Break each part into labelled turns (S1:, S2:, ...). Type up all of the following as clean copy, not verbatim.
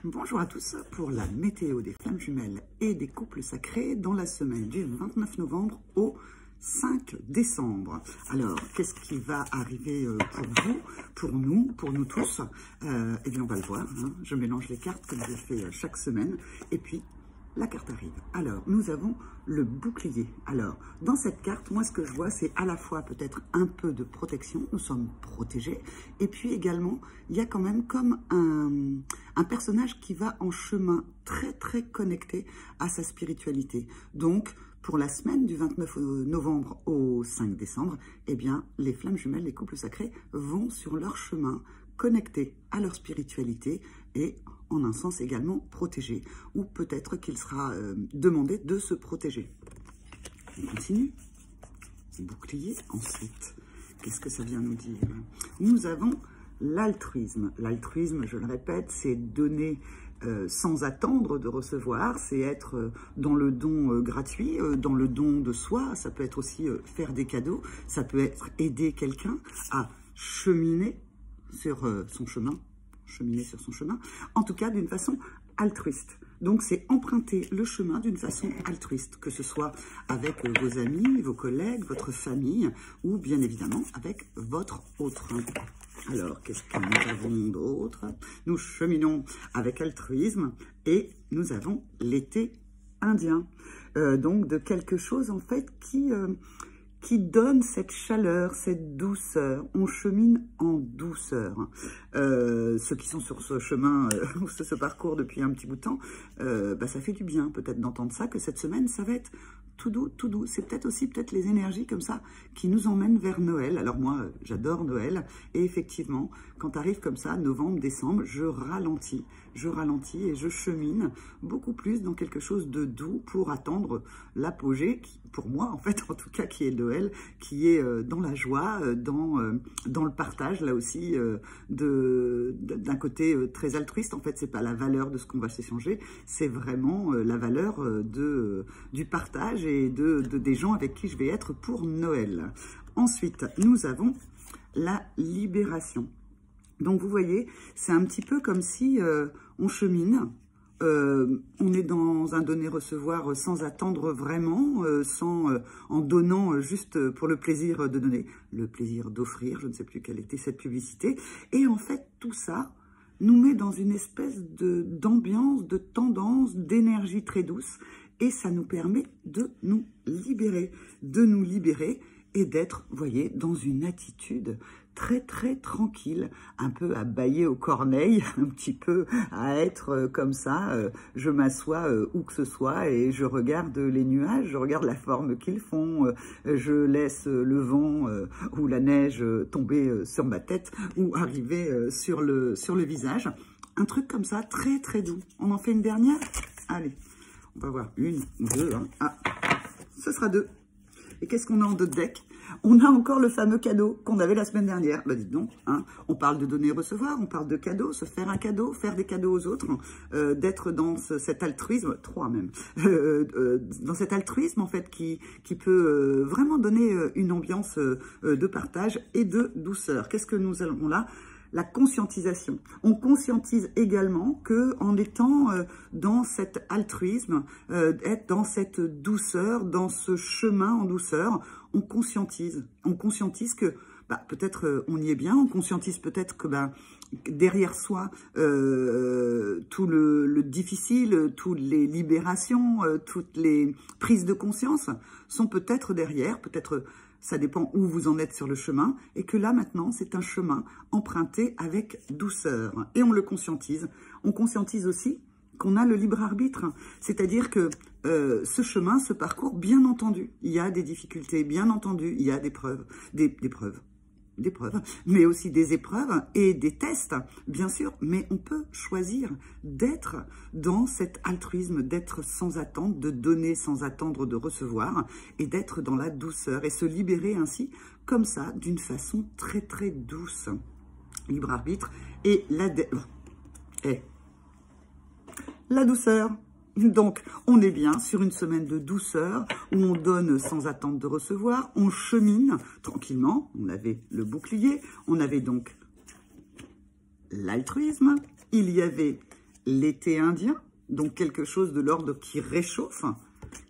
S1: Bonjour à tous pour la météo des flammes jumelles et des couples sacrés dans la semaine du 29 novembre au 5 décembre. Alors, qu'est-ce qui va arriver pour vous, pour nous tous? Eh bien, on va le voir. Je mélange les cartes comme je fais chaque semaine. Et puis, la carte arrive. Alors, nous avons le bouclier. Alors, dans cette carte, moi, ce que je vois, c'est à la fois peut-être un peu de protection. Nous sommes protégés. Et puis également, il y a quand même comme un personnage qui va en chemin très connecté à sa spiritualité. Donc, pour la semaine du 29 novembre au 5 décembre, eh bien, les flammes jumelles, les couples sacrés vont sur leur chemin connectés à leur spiritualité et en un sens également protégés. Ou peut-être qu'il sera demandé de se protéger. On continue. Bouclier. Ensuite, qu'est-ce que ça vient nous dire? Nous avons l'altruisme. L'altruisme, je le répète, c'est donner sans attendre de recevoir, c'est être dans le don gratuit, dans le don de soi. Ça peut être aussi faire des cadeaux, ça peut être aider quelqu'un à cheminer sur son chemin, en tout cas d'une façon altruiste. Donc c'est emprunter le chemin d'une façon altruiste, que ce soit avec vos amis, vos collègues, votre famille, ou bien évidemment avec votre autre. Alors, qu'est-ce que nous avons d'autre? Nous cheminons avec altruisme et nous avons l'été indien. Donc, de quelque chose, en fait, qui donne cette chaleur, cette douceur. On chemine en douceur. Ceux qui sont sur ce chemin, ce parcours depuis un petit bout de temps, ça fait du bien peut-être d'entendre ça, que cette semaine, ça va être tout doux, tout doux. C'est peut-être aussi les énergies comme ça qui nous emmènent vers Noël. Alors moi, j'adore Noël. Et effectivement, quand arrive comme ça, novembre, décembre, je ralentis et je chemine beaucoup plus dans quelque chose de doux pour attendre l'apogée, pour moi, en fait, en tout cas, qui est Noël, qui est dans la joie, dans le partage, là aussi, d'un côté très altruiste. En fait, c'est pas la valeur de ce qu'on va s'échanger, c'est vraiment la valeur du partage et des gens avec qui je vais être pour Noël. Ensuite, nous avons la libération. Donc, vous voyez, c'est un petit peu comme si on chemine. On est dans un donner-recevoir sans attendre vraiment, en donnant juste pour le plaisir de donner, le plaisir d'offrir, je ne sais plus quelle était cette publicité. Et en fait, tout ça nous met dans une espèce d'ambiance, de tendance, d'énergie très douce. Et ça nous permet de nous libérer et d'être, vous voyez, dans une attitude très tranquille, un peu à bâiller aux corneilles, un petit peu à être comme ça. Je m'assois où que ce soit et je regarde les nuages, je regarde la forme qu'ils font, je laisse le vent ou la neige tomber sur ma tête ou arriver sur le visage. Un truc comme ça, très doux. On en fait une dernière? Allez, on va voir une ou deux. Ah, ce sera deux. Et qu'est-ce qu'on a en deux deck? On a encore le fameux cadeau qu'on avait la semaine dernière. Bah dites donc, on parle de donner et recevoir, on parle de cadeaux, se faire un cadeau, faire des cadeaux aux autres, d'être dans cet altruisme, trois même, dans cet altruisme en fait qui peut vraiment donner une ambiance de partage et de douceur. Qu'est-ce que nous avons là? La conscientisation. On conscientise également que en étant dans cet altruisme, être dans cette douceur, dans ce chemin en douceur, on conscientise. On conscientise que peut-être on y est bien, on conscientise peut-être que derrière soi, tout le difficile, toutes les libérations, toutes les prises de conscience sont peut-être derrière, peut-être... Ça dépend où vous en êtes sur le chemin et que là, maintenant, c'est un chemin emprunté avec douceur. Et on le conscientise. On conscientise aussi qu'on a le libre arbitre. C'est-à-dire que ce chemin, ce parcours, bien entendu, il y a des difficultés, bien entendu, il y a des preuves, mais aussi des épreuves et des tests, bien sûr, mais on peut choisir d'être dans cet altruisme, d'être sans attente, de donner sans attendre de recevoir et d'être dans la douceur et se libérer ainsi, comme ça, d'une façon très douce. Libre arbitre et la douceur. Donc, on est bien sur une semaine de douceur où on donne sans attendre de recevoir, on chemine tranquillement. On avait le bouclier, on avait donc l'altruisme, il y avait l'été indien, donc quelque chose de l'ordre qui réchauffe,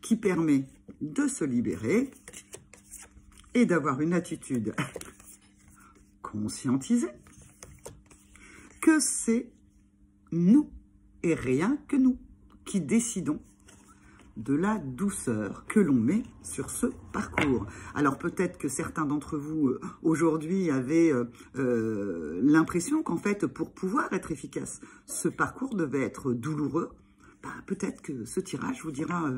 S1: qui permet de se libérer et d'avoir une attitude conscientisée que c'est nous et rien que nous qui décidons de la douceur que l'on met sur ce parcours. Alors peut-être que certains d'entre vous aujourd'hui avaient l'impression qu'en fait pour pouvoir être efficace, ce parcours devait être douloureux. Peut-être que ce tirage vous dira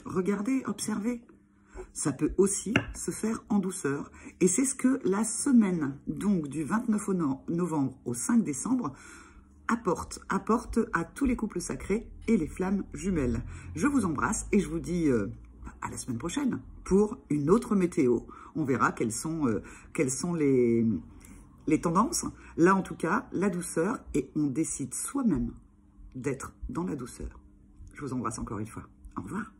S1: regardez, observez. Ça peut aussi se faire en douceur. Et c'est ce que la semaine donc du 29 novembre au 5 décembre apporte à tous les couples sacrés et les flammes jumelles. Je vous embrasse et je vous dis à la semaine prochaine pour une autre météo. On verra quelles sont les tendances. Là, en tout cas, la douceur, et on décide soi-même d'être dans la douceur. Je vous embrasse encore une fois. Au revoir.